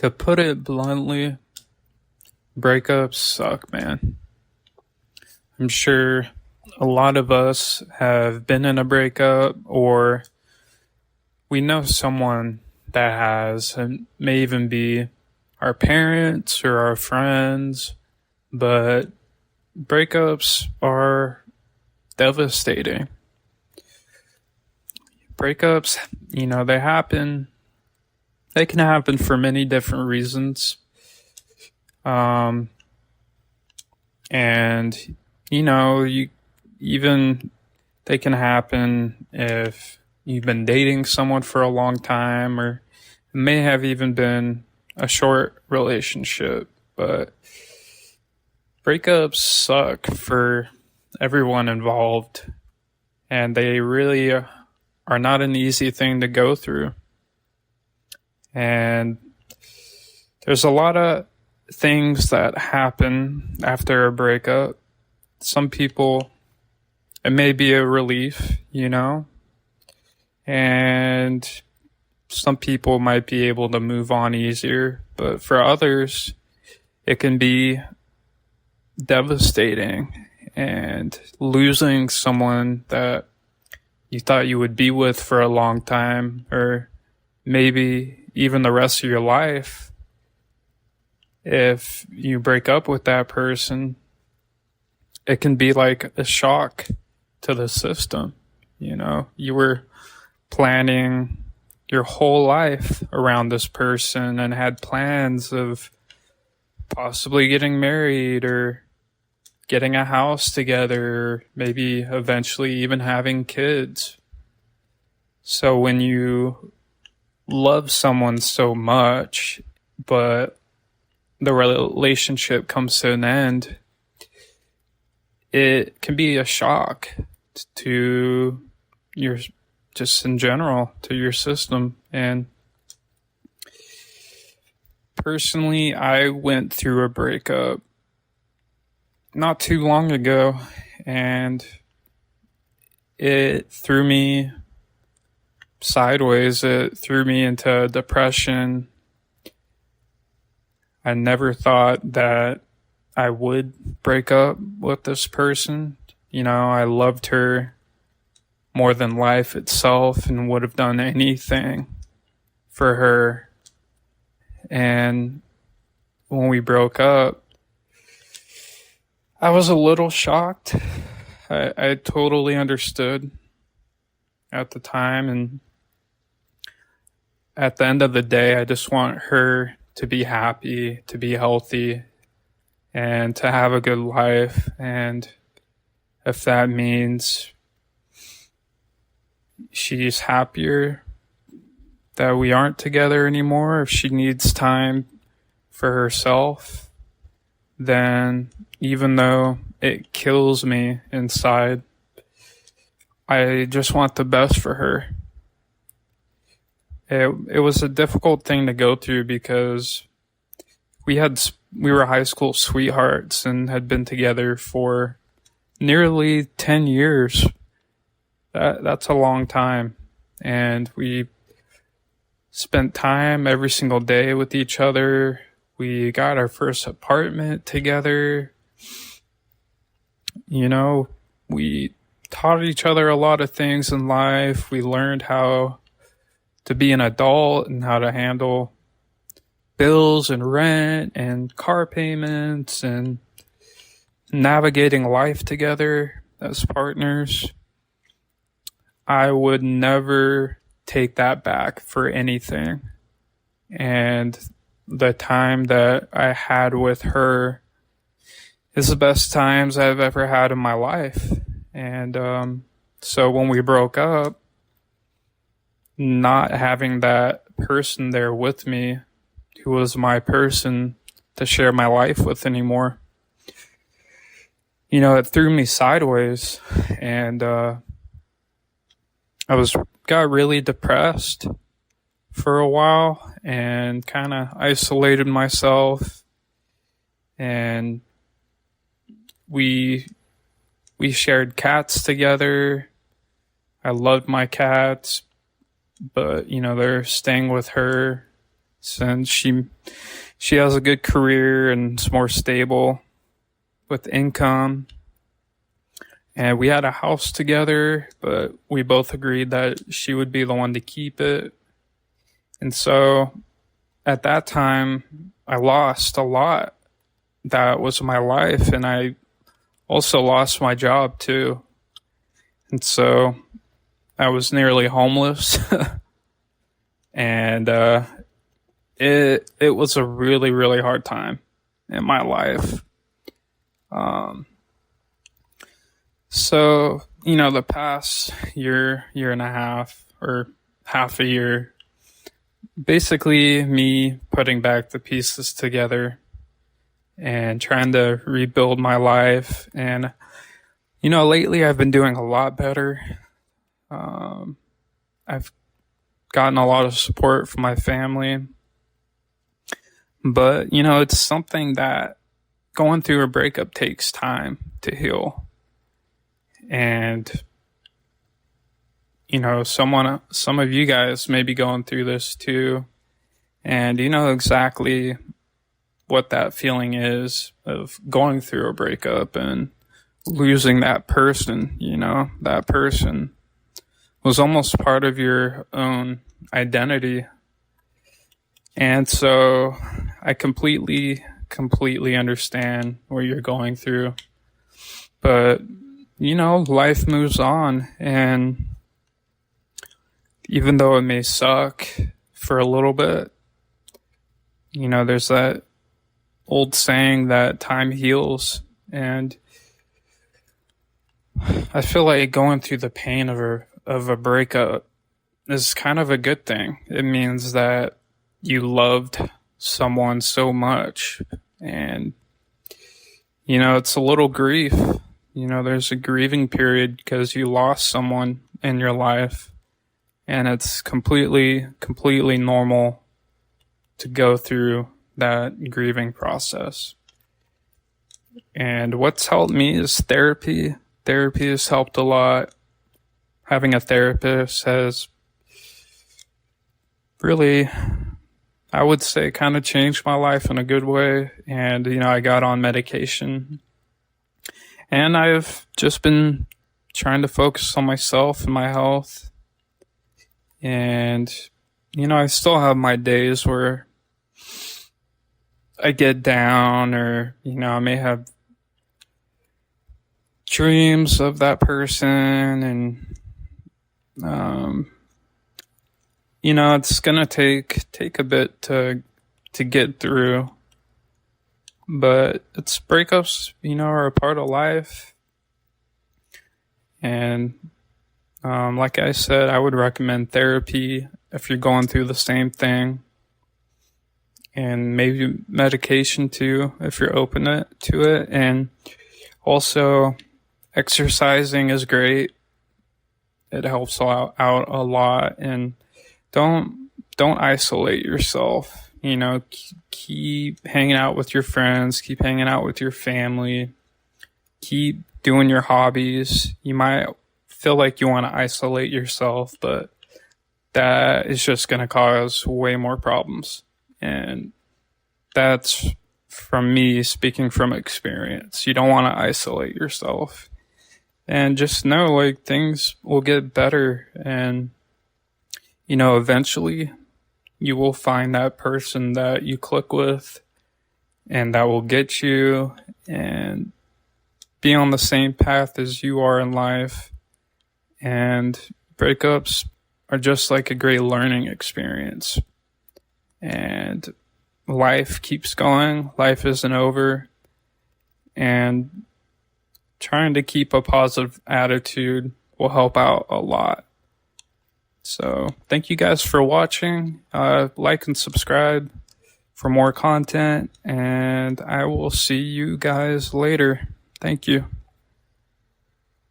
To put it bluntly, breakups suck, man. I'm sure a lot of us have been in a breakup, or we know someone that has, and may even be our parents or our friends, but breakups are devastating. Breakups, they happen. They can happen for many different reasons. And you even they can happen if you've been dating someone for a long time, or it may have even been a short relationship. But breakups suck for everyone involved, and they really are not an easy thing to go through. And there's a lot of things that happen after a breakup. Some people, it may be a relief, and some people might be able to move on easier, but for others, it can be devastating. And losing someone that you thought you would be with for a long time, or maybe even the rest of your life, if you break up with that person, it can be like a shock to the system. You were planning your whole life around this person and had plans of possibly getting married or getting a house together, or maybe eventually even having kids. So when you love someone so much, but the relationship comes to an end, it can be a shock to your, just in general, to your system. And personally, I went through a breakup not too long ago, and it threw me sideways. It threw me into depression. I never thought that I would break up with this person. I loved her more than life itself and would have done anything for her. And when we broke up, I was a little shocked. I totally understood at the time, and at the end of the day, I just want her to be happy, to be healthy, and to have a good life. And if that means she's happier that we aren't together anymore, if she needs time for herself, then even though it kills me inside, I just want the best for her. It was a difficult thing to go through because we were high school sweethearts and had been together for nearly 10 years. That's a long time. And we spent time every single day with each other. We got our first apartment together. We taught each other a lot of things in life. We learned how to be an adult and how to handle bills and rent and car payments and navigating life together as partners. I would never take that back for anything. And the time that I had with her is the best times I've ever had in my life. And so when we broke up, not having that person there with me, who was my person to share my life with anymore, it threw me sideways. And I got really depressed for a while and kind of isolated myself. And we shared cats together. I loved my cats, but they're staying with her since she has a good career and is more stable with income. And we had a house together, but we both agreed that she would be the one to keep it. And so at that time, I lost a lot. That was my life. And I also lost my job too. And so I was nearly homeless. And it was a really, really hard time in my life. So, the past year and a half, or half a year, basically me putting back the pieces together and trying to rebuild my life. And, lately I've been doing a lot better. I've gotten a lot of support from my family. But, it's something that going through a breakup takes time to heal. And, some of you guys may be going through this too. And you know exactly what that feeling is of going through a breakup and losing that person. That person was almost part of your own identity. And so I completely understand what you're going through. But, life moves on. And even though it may suck for a little bit, there's that old saying that time heals. And I feel like going through the pain of a breakup is kind of a good thing. It means that you loved someone so much. And, it's a little grief. There's a grieving period because you lost someone in your life. And it's completely normal to go through that grieving process. And what's helped me is therapy. Therapy has helped a lot. Having a therapist has really, I would say, kind of changed my life in a good way. And, I got on medication. And I've just been trying to focus on myself and my health. And, I still have my days where I get down, or, I may have dreams of that person. And, it's going to take a bit to get through. But it's breakups, are a part of life. And like I said, I would recommend therapy if you're going through the same thing. And maybe medication too, if you're open to it. And also, exercising is great. It helps out a lot. And don't isolate yourself. Keep hanging out with your friends, keep hanging out with your family, keep doing your hobbies. You might feel like you want to isolate yourself, but that is just going to cause way more problems. And that's from me speaking from experience. You don't want to isolate yourself. And just know, things will get better. And, eventually you will find that person that you click with and that will get you and be on the same path as you are in life. And breakups are just like a great learning experience. And life keeps going. Life isn't over. And trying to keep a positive attitude will help out a lot. So thank you guys for watching. Like and subscribe for more content. And I will see you guys later. Thank you.